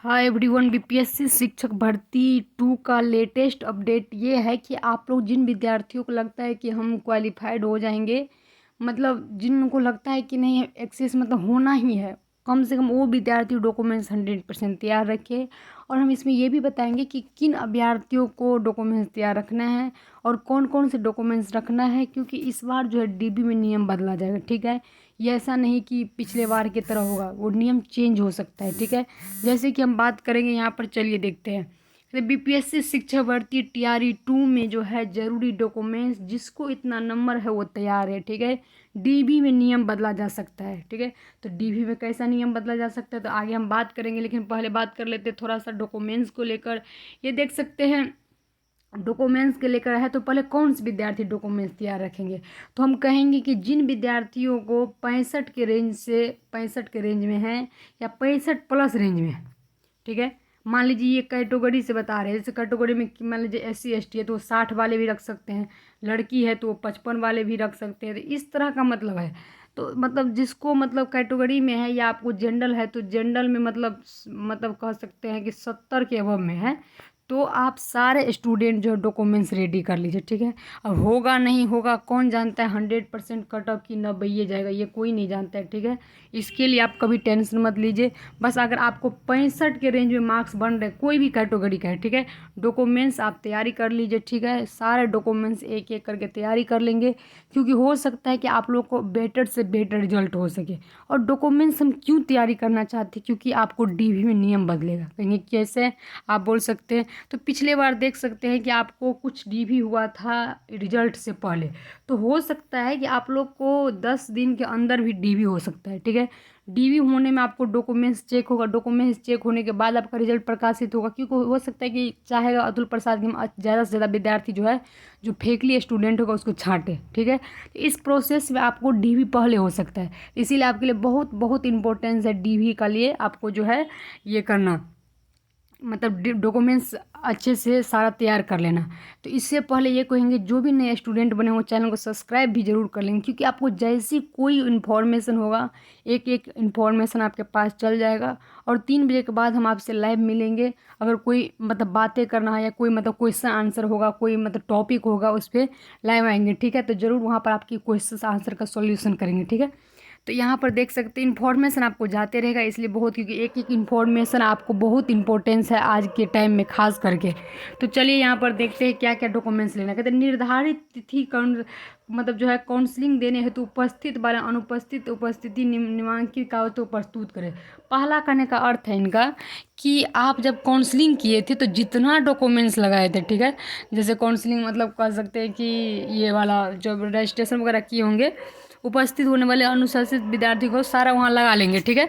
Hi everyone, BPSC शिक्षक भर्ती 2 का लेटेस्ट अपडेट ये है कि आप लोग जिन विद्यार्थियों को लगता है कि हम क्वालिफाइड हो जाएंगे, मतलब जिनको लगता है कि नहीं एक्सेस मतलब होना ही है, कम से कम वो विद्यार्थी डॉक्यूमेंट्स 100% तैयार रखे। और हम इसमें ये भी बताएंगे कि किन अभ्यर्थियों को डॉक्यूमेंट्स तैयार रखना है और कौन कौन से डॉक्यूमेंट्स रखना है, क्योंकि इस बार जो है डीबी में नियम बदला जाएगा। ठीक है, ये ऐसा नहीं कि पिछले बार की तरह होगा, वो नियम चेंज हो सकता है। ठीक है, जैसे कि हम बात करेंगे यहाँ पर, चलिए देखते हैं। तो बीपीएससी शिक्षक भर्ती टीआरई 2 में जो है जरूरी डॉक्यूमेंट्स, जिसको इतना नंबर है वो तैयार है। ठीक है, डीबी में नियम बदला जा सकता है। ठीक है, तो डीबी में कैसा नियम बदला जा सकता है तो आगे हम बात करेंगे, लेकिन पहले बात कर लेते हैं थोड़ा सा डॉक्यूमेंट्स को लेकर। ये देख सकते हैं डॉक्यूमेंट्स के लेकर है, तो पहले कौन से विद्यार्थी डॉक्यूमेंट्स तैयार रखेंगे, तो हम कहेंगे कि जिन विद्यार्थियों को 65 के रेंज में है या 65+ रेंज में है। ठीक है, मान लीजिए ये कैटेगरी से बता रहे हैं, जैसे कैटेगरी में मान लीजिए SC ST है तो वो 60 वाले भी रख सकते हैं, लड़की है तो वो 55 वाले भी रख सकते हैं। तो इस तरह का मतलब है। तो मतलब जिसको मतलब कैटेगरी में है या आपको जनरल है तो जनरल में मतलब कह सकते हैं कि 70 के अबव में है, तो आप सारे स्टूडेंट जो डॉक्यूमेंट्स रेडी कर लीजिए। ठीक है, अब होगा नहीं होगा कौन जानता है, 100% कट ऑफ की 90 जाएगा, ये कोई नहीं जानता है। ठीक है, इसके लिए आप कभी टेंशन मत लीजिए। बस अगर आपको 65 के रेंज में मार्क्स बन रहे, कोई भी कैटेगरी का है, ठीक है, डॉक्यूमेंट्स आप तैयारी कर लीजिए। ठीक है, सारे डॉक्यूमेंट्स एक एक करके तैयारी कर लेंगे, क्योंकि हो सकता है कि आप लोग को बेटर से बेटर रिजल्ट हो सके। और डॉक्यूमेंट्स हम क्यों तैयारी करना चाहते हैं, क्योंकि आपको डीवी में नियम बदलेगा। कहेंगे कैसे, आप बोल सकते हैं तो पिछले बार देख सकते हैं कि आपको कुछ डीवी हुआ था रिजल्ट से पहले, तो हो सकता है कि आप लोग को 10 दिन के अंदर भी डीवी हो सकता है। ठीक है, डीवी होने में आपको डॉक्यूमेंट्स चेक होगा, डॉक्यूमेंट्स चेक होने के बाद आपका रिजल्ट प्रकाशित होगा, क्योंकि हो सकता है कि चाहेगा अतुल प्रसाद की ज़्यादा से ज़्यादा विद्यार्थी जो है, जो फेकली स्टूडेंट होगा उसको छांटे। ठीक है, तो इस प्रोसेस में आपको डीवी पहले हो सकता है, इसीलिए आपके लिए बहुत बहुत इंपॉर्टेंस है डीवी का लिए आपको जो है ये करना, मतलब डॉक्यूमेंट्स अच्छे से सारा तैयार कर लेना। तो इससे पहले ये कहेंगे जो भी नए स्टूडेंट बने हो चैनल को सब्सक्राइब भी जरूर कर लेंगे, क्योंकि आपको जैसी कोई इन्फॉर्मेशन होगा एक एक इन्फॉर्मेशन आपके पास चल जाएगा। और 3 बजे के बाद हम आपसे लाइव मिलेंगे। अगर कोई मतलब बातें करना है या कोई मतलब क्वेश्चन आंसर होगा, कोई मतलब टॉपिक होगा, उस पर लाइव आएंगे। ठीक है, तो ज़रूर वहाँ पर आपकी क्वेश्चन आंसर का सॉल्यूशन करेंगे। ठीक है, तो यहाँ पर देख सकते हैं इन्फॉर्मेशन आपको जाते रहेगा, इसलिए बहुत, क्योंकि एक एक इन्फॉर्मेशन आपको बहुत इंपॉर्टेंस है आज के टाइम में खास करके। तो चलिए यहाँ पर देखते हैं क्या क्या डॉक्यूमेंट्स लेना। कहते हैं निर्धारित तिथि मतलब जो है काउंसलिंग देने हेतु उपस्थित वाला अनुपस्थित उपस्थिति निम्नांकित कागजों को प्रस्तुत करें। पहला करने का अर्थ है इनका कि आप जब काउंसलिंग किए थे तो जितना डॉक्यूमेंट्स लगाए थे, ठीक है, जैसे काउंसलिंग मतलब कह सकते हैं कि ये वाला जो रजिस्ट्रेशन वगैरह किए होंगे, उपस्थित होने वाले अनुशासित विद्यार्थी को सारा वहाँ लगा लेंगे। ठीक है,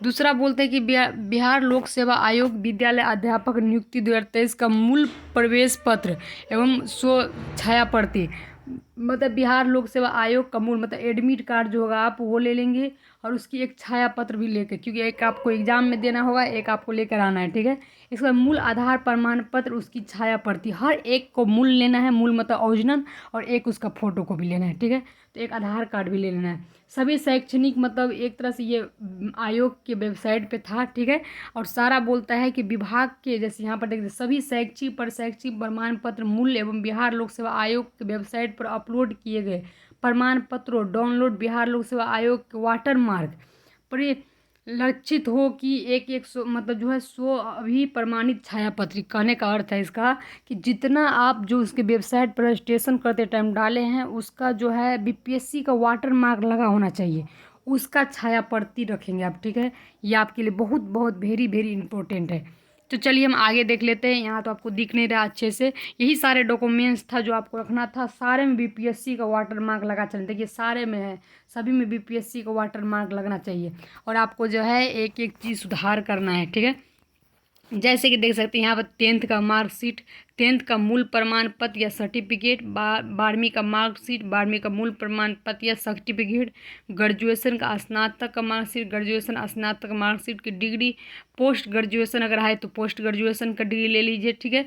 दूसरा बोलते हैं कि बिहार लोक सेवा आयोग विद्यालय अध्यापक नियुक्ति 2023 का मूल प्रवेश पत्र एवं स्व छाया प्रति, मतलब बिहार लोक सेवा आयोग का मूल मतलब एडमिट कार्ड जो होगा आप वो ले लेंगे, और उसकी एक छाया पत्र भी लेकर, क्योंकि एक आपको एग्जाम में देना होगा, एक आपको लेकर आना है। ठीक है, इसका मूल आधार प्रमाण पत्र, उसकी छाया प्रति, हर एक को मूल लेना है, मूल मतलब ओरिजिनल, और एक उसका फोटो को भी लेना है। ठीक है, तो एक आधार कार्ड भी ले लेना है। सभी शैक्षणिक मतलब एक तरह से ये आयोग के वेबसाइट पे था। ठीक है, और सारा बोलता है कि विभाग के, जैसे यहाँ पर देखते सभी शैक्षिक प्रमाण पत्र मूल्य एवं बिहार लोक सेवा आयोग के वेबसाइट पर अपलोड किए गए प्रमाण पत्रों डाउनलोड बिहार लोक सेवा आयोग के वाटर मार्क परिलक्षित हो कि एक एक मतलब जो है 100 अभी प्रमाणित छाया पत्री। कहने का अर्थ है इसका कि जितना आप जो उसके वेबसाइट पर रजिस्ट्रेशन करते टाइम डाले हैं उसका जो है बीपीएससी का वाटर मार्क लगा होना चाहिए, उसका छाया प्रति रखेंगे आप। ठीक है, ये आपके लिए बहुत बहुत वेरी वेरी इंपॉर्टेंट है। तो चलिए हम आगे देख लेते हैं। यहाँ तो आपको दिख नहीं रहा अच्छे से, यही सारे डॉक्यूमेंट्स था जो आपको रखना था। सारे में बीपीएससी का वाटर मार्क लगा चलें, देखिए सारे में है, सभी में बीपीएससी का वाटर मार्क लगना चाहिए। और आपको जो है एक एक चीज़ सुधार करना है। ठीक है, जैसे कि देख सकते हैं यहाँ पर 10th का मार्कशीट, 10th का मूल प्रमाण पत्र या सर्टिफिकेट, 12वीं का मार्कशीट, 12वीं का मूल प्रमाण पत्र या सर्टिफिकेट, ग्रेजुएशन का स्नातक का मार्कशीट, ग्रेजुएशन स्नातक मार्कशीट की डिग्री, पोस्ट ग्रेजुएशन अगर है तो पोस्ट ग्रेजुएशन का डिग्री ले लीजिए। ठीक है,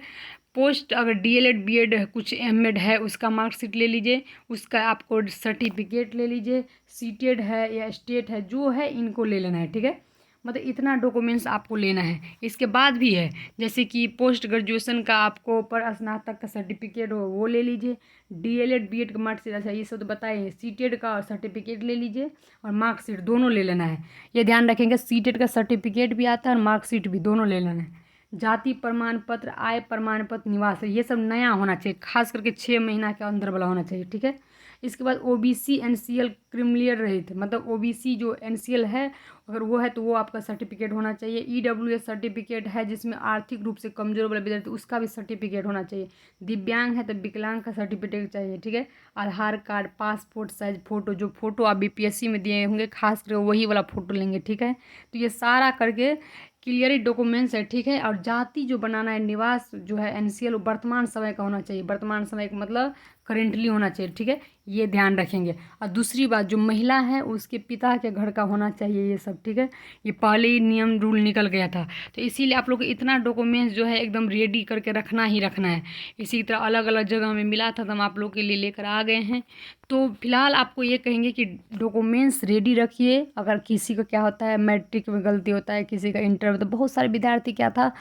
पोस्ट अगर डीएलएड बीएड है, कुछ एमएड है, उसका मार्कशीट ले लीजिए, उसका आपको सर्टिफिकेट ले लीजिए, सीटेड है या स्टेट है जो है इनको ले लेना है। ठीक है, मतलब इतना डॉक्यूमेंट्स आपको लेना है। इसके बाद भी है जैसे कि पोस्ट ग्रेजुएशन का आपको पर स्नातक का सर्टिफिकेट हो वो ले लीजिए, डीएलएड बीएड का मार्कशीट, अच्छा ये सब तो बताए, सीटेड का सर्टिफिकेट ले लीजिए और मार्कशीट दोनों ले लेना है। ये ध्यान रखेंगे सीटेड का सर्टिफिकेट भी आता है और मार्कशीट भी, दोनों ले लेना है। जाति प्रमाण पत्र, आय प्रमाण पत्र, निवास, ये सब नया होना चाहिए, खास करके 6 महीना के अंदर वाला होना चाहिए, ठीक है। इसके बाद ओबीसी एनसीएल क्रिमिलियर रहित, मतलब ओबीसी जो एनसीएल है अगर वो है तो वो आपका सर्टिफिकेट होना चाहिए। ईडब्ल्यूएस सर्टिफिकेट है जिसमें आर्थिक रूप से कमजोर वाले विद्यार्थी, उसका भी सर्टिफिकेट होना चाहिए। दिव्यांग है तो विकलांग का सर्टिफिकेट चाहिए, ठीक है। आधार कार्ड, पासपोर्ट साइज फ़ोटो, जो फ़ोटो आप बीपीएससी में दिए होंगे खास करके वही वाला फ़ोटो लेंगे, ठीक है। तो ये सारा करके क्लियर डॉक्यूमेंट्स है, ठीक है। और जाति जो बनाना है, निवास जो है एनसीएल वर्तमान समय का होना चाहिए, वर्तमान समय का मतलब करेंटली होना चाहिए, ठीक है। ये ध्यान रखेंगे। और दूसरी बात जो महिला है उसके पिता के घर का होना चाहिए, ये सब, ठीक है। ये पहले ही नियम रूल निकल गया था, तो इसीलिए आप लोग को इतना डॉक्यूमेंट्स जो है एकदम रेडी करके रखना ही रखना है। इसी तरह अलग अलग जगह में मिला था तो हम आप लोग के लिए लेकर आ गए हैं। तो फिलहाल आपको ये कहेंगे कि डॉक्यूमेंट्स रेडी रखिए। अगर किसी का क्या होता है मैट्रिक में गलती होता है, किसी का इंटर में, तो बहुत सारे विद्यार्थी क्या था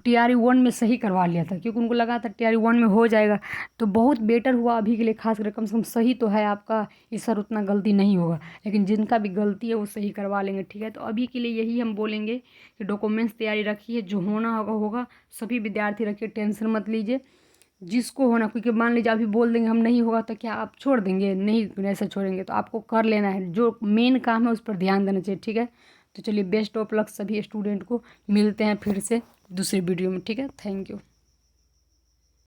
टीआरई 1 में सही करवा लिया था क्योंकि उनको लगा था टीआरई 1 में हो जाएगा। तो बहुत बेटर हुआ अभी के लिए, खास कर कम से कम सही तो है आपका, इस सर उतना गलती नहीं होगा। लेकिन जिनका भी गलती है वो सही करवा लेंगे, ठीक है। तो अभी के लिए यही हम बोलेंगे कि डॉक्यूमेंट्स तैयारी रखिए, जो होना होगा होगा। सभी विद्यार्थी रखिए, टेंशन मत लीजिए, जिसको होना, क्योंकि मान लीजिए अभी बोल देंगे हम नहीं होगा तो क्या आप छोड़ देंगे? नहीं, ऐसा छोड़ेंगे तो आपको कर लेना है, जो मेन काम है उस पर ध्यान देना चाहिए, ठीक है। तो चलिए बेस्ट ऑफ लक सभी स्टूडेंट को, मिलते हैं फिर से दूसरे वीडियो में, ठीक है। Thank you.